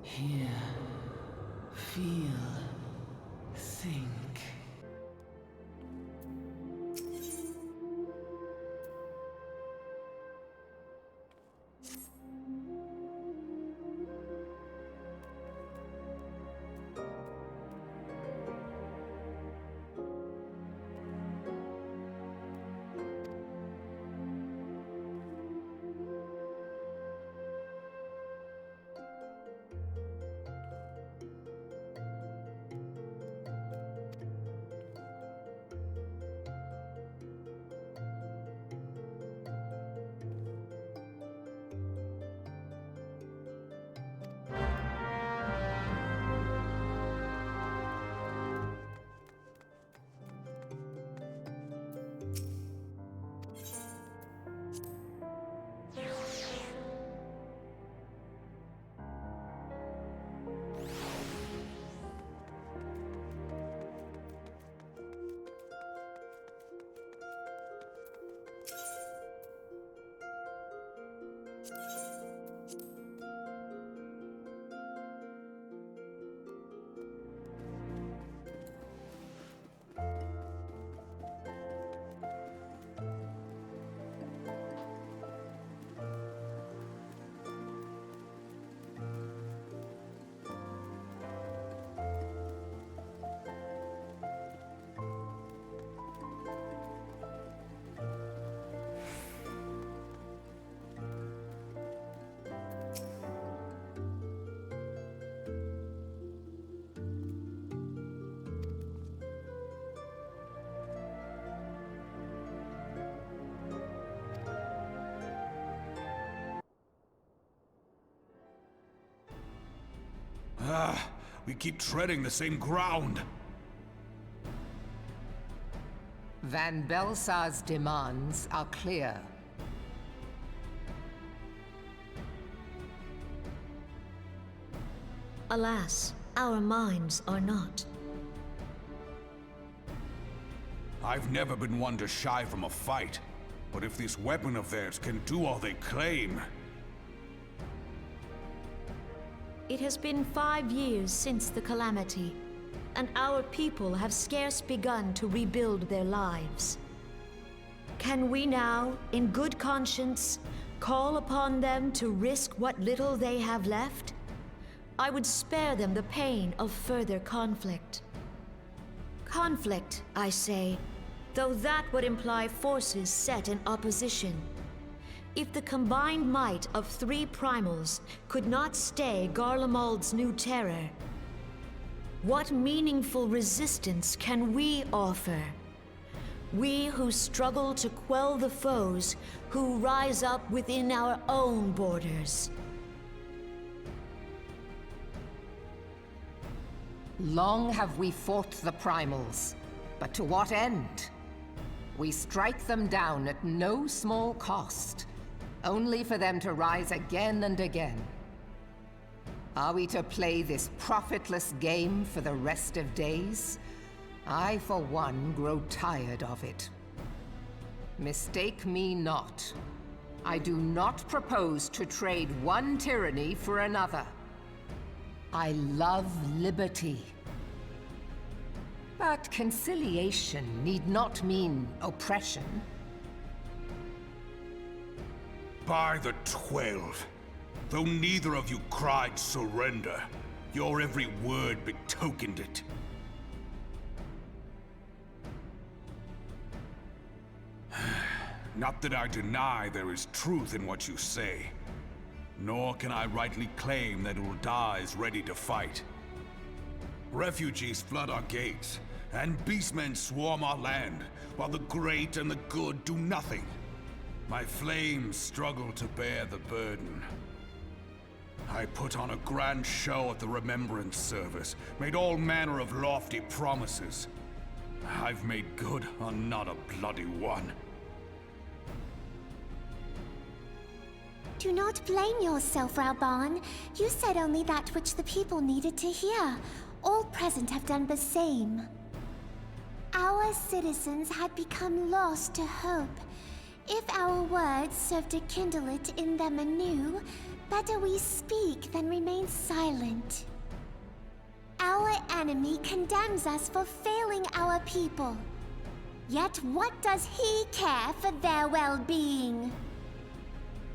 Hear, feel, think. We keep treading the same ground. Van Belsar's demands are clear. Alas, our minds are not. I've never been one to shy from a fight, but if this weapon of theirs can do all they claim... It has been 5 years since the calamity, and our people have scarce begun to rebuild their lives. Can we now, in good conscience, call upon them to risk what little they have left? I would spare them the pain of further conflict. Conflict, I say, though that would imply forces set in opposition. If the combined might of 3 primals could not stay Garlemald's new terror, what meaningful resistance can we offer? We who struggle to quell the foes who rise up within our own borders. Long have we fought the primals, but to what end? We strike them down at no small cost, only for them to rise again and again. Are we to play this profitless game for the rest of days? I, for one, grow tired of it. Mistake me not. I do not propose to trade one tyranny for another. I love liberty. But conciliation need not mean oppression. By the 12, though neither of you cried surrender, your every word betokened it. Not that I deny there is truth in what you say, nor can I rightly claim that Ul'dah is ready to fight. Refugees flood our gates, and beastmen swarm our land, while the great and the good do nothing. My flames struggle to bear the burden. I put on a grand show at the Remembrance Service, made all manner of lofty promises. I've made good on not a bloody one. Do not blame yourself, Rauban. You said only that which the people needed to hear. All present have done the same. Our citizens had become lost to hope. If our words serve to kindle it in them anew, Better we speak than remain silent. Our enemy condemns us for failing our people. Yet what does he care for their well-being?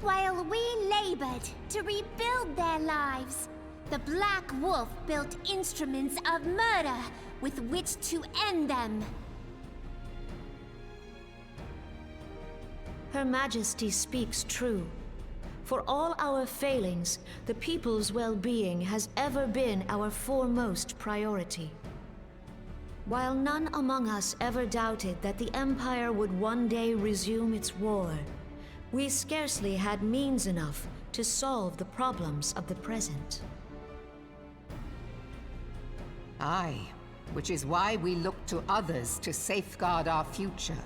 While we labored to rebuild their lives, the Black Wolf built instruments of murder with which to end them. Her Majesty speaks true. For all our failings, the people's well-being has ever been our foremost priority. While none among us ever doubted that the Empire would one day resume its war, we scarcely had means enough to solve the problems of the present. Aye, which is why we look to others to safeguard our future.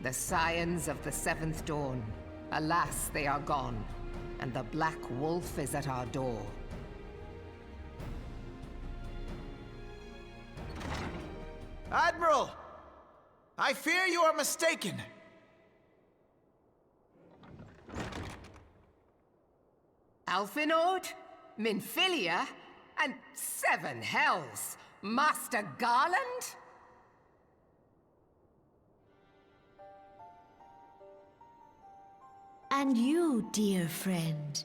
The Scions of the Seventh Dawn, alas, they are gone, and the Black Wolf is at our door. Admiral! I fear you are mistaken. Alphinode, Minfilia, and seven hells, Master Garland? And you, dear friend.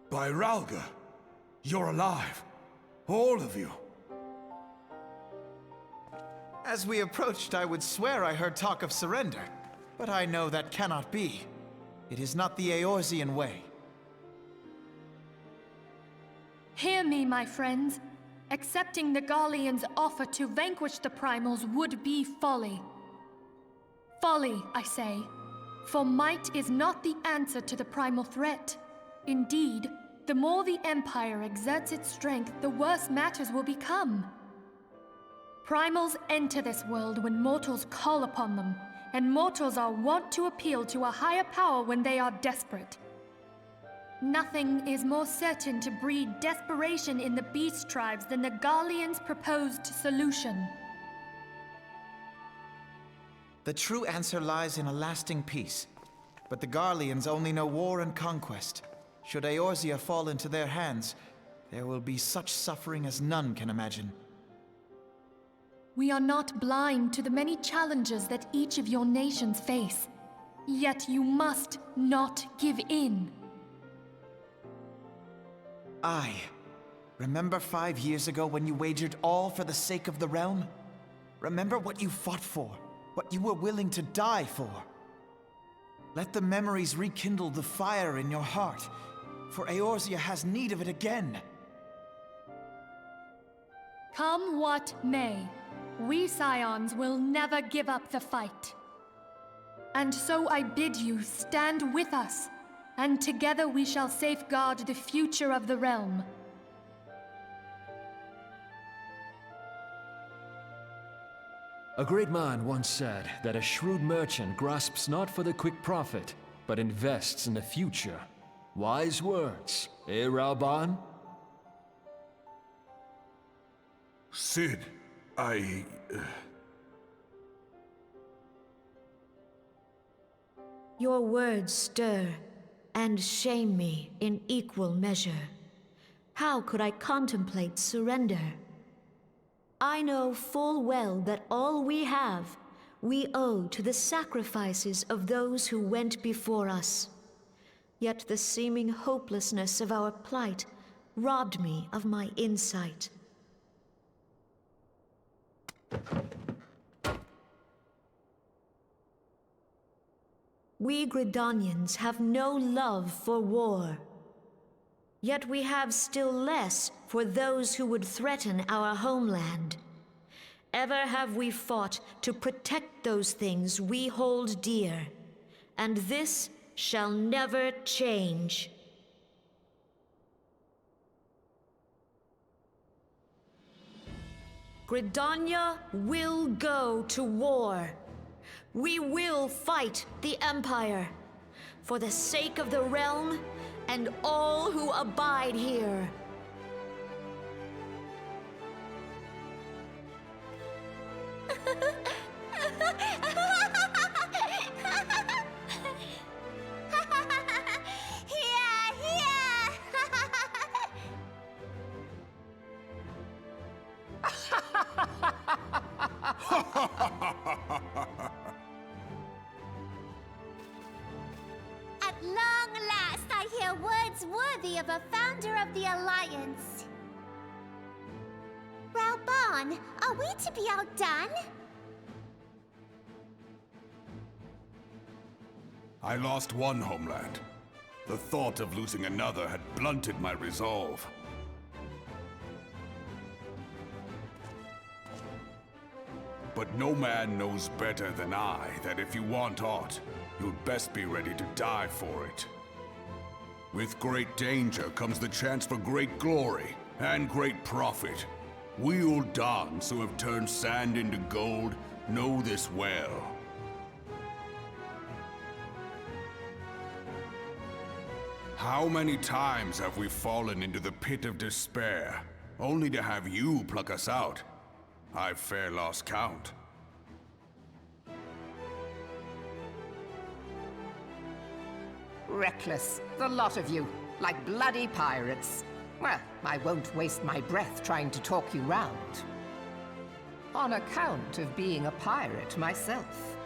By Ralga, you're alive. All of you. As we approached, I would swear I heard talk of surrender, but I know that cannot be. It is not the Eorzean way. Hear me, my friends. Accepting the Garlean's offer to vanquish the Primals would be folly. Folly, I say. For might is not the answer to the Primal threat. Indeed, the more the Empire exerts its strength, the worse matters will become. Primals enter this world when mortals call upon them, and mortals are wont to appeal to a higher power when they are desperate. Nothing is more certain to breed desperation in the beast tribes than the Garlean's proposed solution. The true answer lies in a lasting peace. But the Garleans only know war and conquest. Should Eorzea fall into their hands, there will be such suffering as none can imagine. We are not blind to the many challenges that each of your nations face. Yet you must not give in. Aye. Remember 5 years ago when you wagered all for the sake of the realm? Remember what you fought for, what you were willing to die for. Let the memories rekindle the fire in your heart, for Eorzea has need of it again. Come what may, we Scions will never give up the fight. And so I bid you stand with us, and together we shall safeguard the future of the realm. A great man once said that a shrewd merchant grasps not for the quick profit, but invests in the future. Wise words, eh, Ralban? Sid, Your words stir and shame me in equal measure. How could I contemplate surrender? I know full well that all we have, we owe to the sacrifices of those who went before us. Yet the seeming hopelessness of our plight robbed me of my insight. We Gridanians have no love for war. Yet we have still less for those who would threaten our homeland. Ever have we fought to protect those things we hold dear, and this shall never change. Gridania will go to war. We will fight the Empire for the sake of the realm and all who abide here. At long last, I hear words worthy of a founder of the Alliance. Raoban, are we to be outdone? I lost one homeland. The thought of losing another had blunted my resolve. But no man knows better than I that if you want aught, you'd best be ready to die for it. With great danger comes the chance for great glory and great profit. We Uldans who have turned sand into gold know this well. How many times have we fallen into the pit of despair, only to have you pluck us out? I've fair lost count. Reckless, the lot of you, like bloody pirates. Well, I won't waste my breath trying to talk you round. On account of being a pirate myself.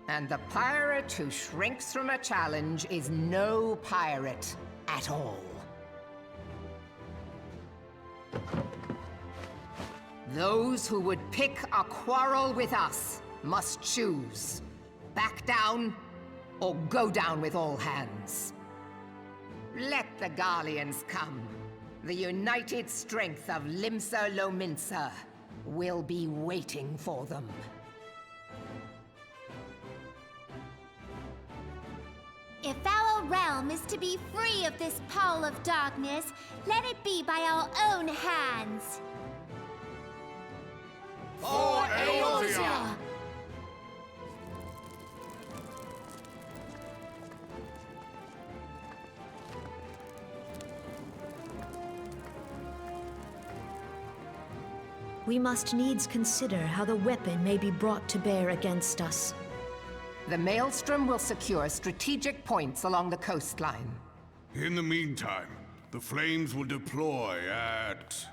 And the pirate who shrinks from a challenge is no pirate at all. Those who would pick a quarrel with us must choose. Back down, or go down with all hands. Let the Garleans come. The united strength of Limsa Lominsa will be waiting for them. If our realm is to be free of this pall of darkness, let it be by our own hands. For Eorzea! We must needs consider how the weapon may be brought to bear against us. The Maelstrom will secure strategic points along the coastline. In the meantime, the flames will deploy at...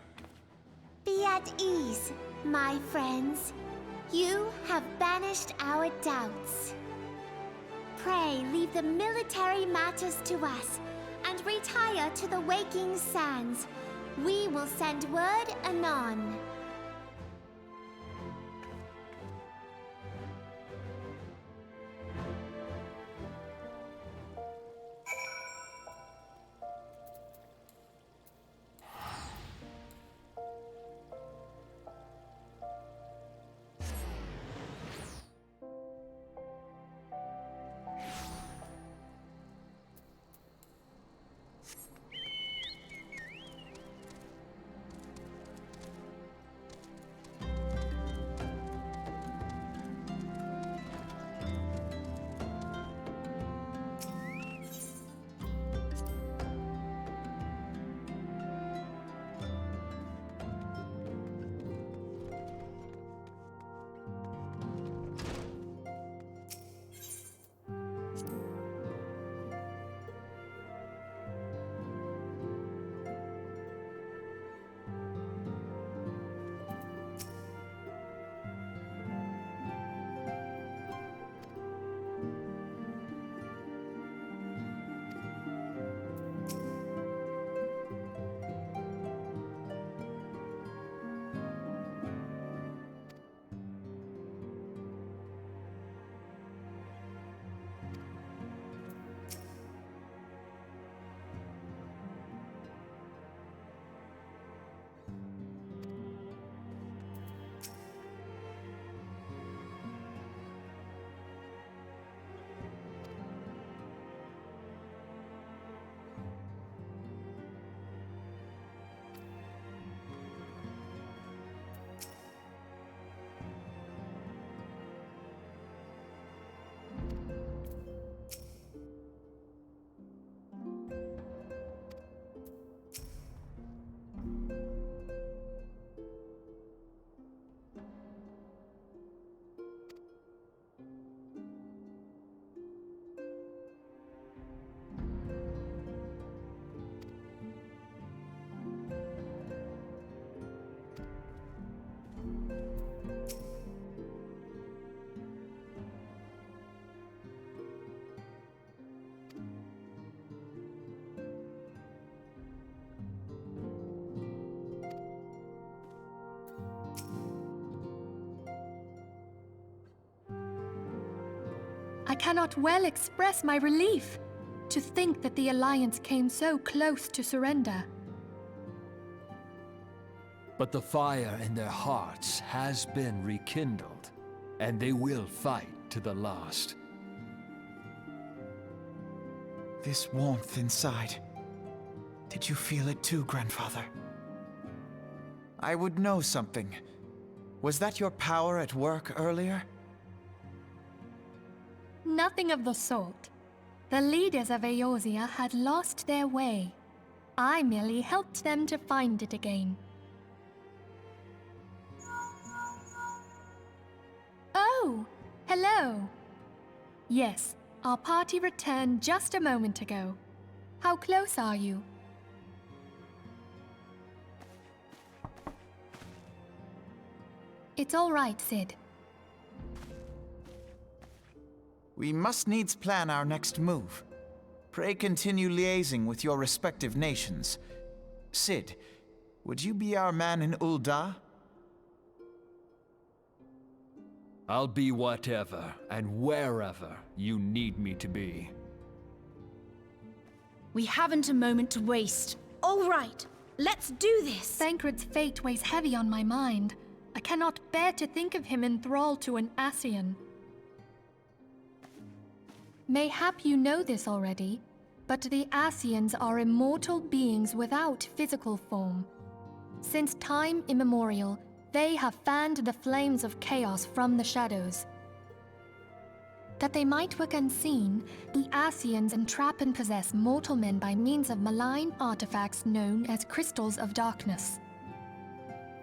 Be at ease, my friends. You have banished our doubts. Pray leave the military matters to us, and retire to the waking sands. We will send word anon. cannot well express my relief. To think that the Alliance came so close to surrender. But the fire in their hearts has been rekindled, and they will fight to the last. This warmth inside. Did you feel it too, Grandfather? I would know something. Was that your power at work earlier? Nothing of the sort. The leaders of Eorzea had lost their way. I merely helped them to find it again. Oh, hello. Yes, our party returned just a moment ago. How close are you? It's all right, Sid. We must needs plan our next move. Pray continue liaising with your respective nations. Sid, would you be our man in Ul'dah? I'll be whatever and wherever you need me to be. We haven't a moment to waste. All right, let's do this! Thancred's fate weighs heavy on my mind. I cannot bear to think of him in thrall to an Ascian. Mayhap you know this already, but the Ascians are immortal beings without physical form. Since time immemorial, they have fanned the flames of chaos from the shadows. That they might work unseen, the Ascians entrap and possess mortal men by means of malign artifacts known as crystals of darkness.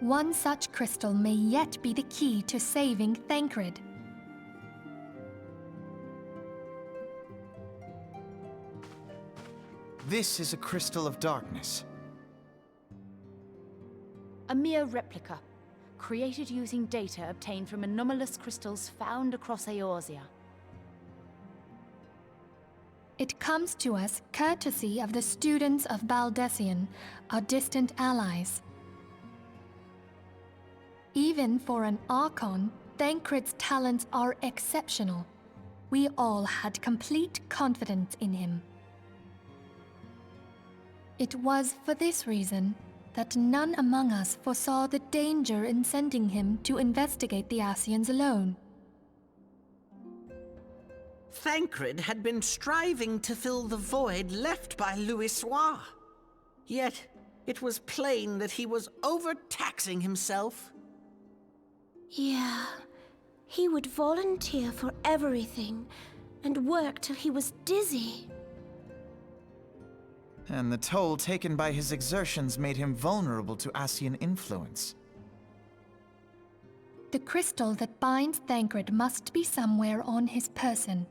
One such crystal may yet be the key to saving Thancred. This is a crystal of darkness. A mere replica, created using data obtained from anomalous crystals found across Eorzea. It comes to us courtesy of the students of Baldessian, our distant allies. Even for an Archon, Thancred's talents are exceptional. We all had complete confidence in him. It was for this reason that none among us foresaw the danger in sending him to investigate the Ascians alone. Thancred had been striving to fill the void left by Louisoix. Yet, it was plain that he was overtaxing himself. Yeah, he would volunteer for everything and work till he was dizzy. And the toll taken by his exertions made him vulnerable to Ascian influence. The crystal that binds Thancred must be somewhere on his person.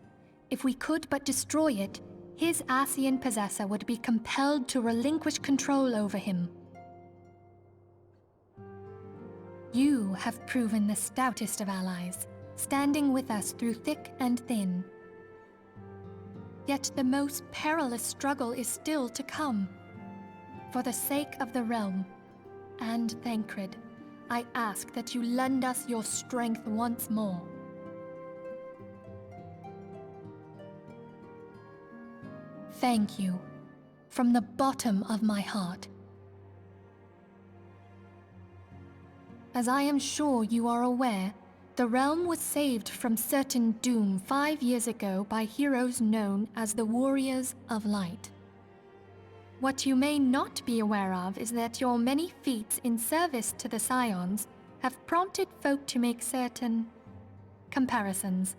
If we could but destroy it, his Ascian possessor would be compelled to relinquish control over him. You have proven the stoutest of allies, standing with us through thick and thin. Yet the most perilous struggle is still to come. For the sake of the realm, and Thancred, I ask that you lend us your strength once more. Thank you, from the bottom of my heart. As I am sure you are aware, the realm was saved from certain doom 5 years ago by heroes known as the Warriors of Light. What you may not be aware of is that your many feats in service to the Scions have prompted folk to make certain comparisons.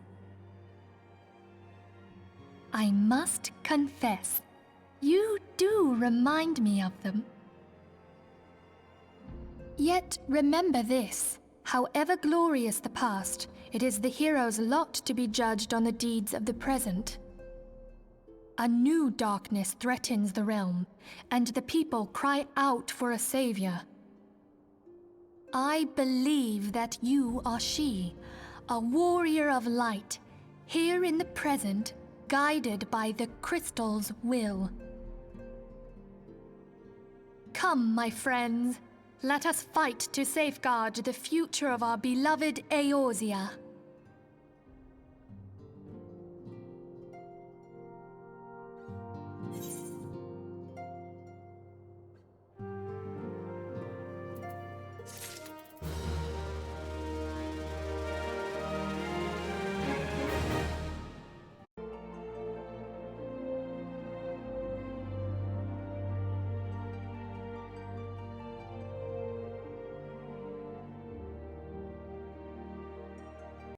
I must confess, you do remind me of them. Yet remember this. However glorious the past, it is the hero's lot to be judged on the deeds of the present. A new darkness threatens the realm, and the people cry out for a savior. I believe that you are she, a warrior of light, here in the present, guided by the crystal's will. Come, my friends. Let us fight to safeguard the future of our beloved Eorzea.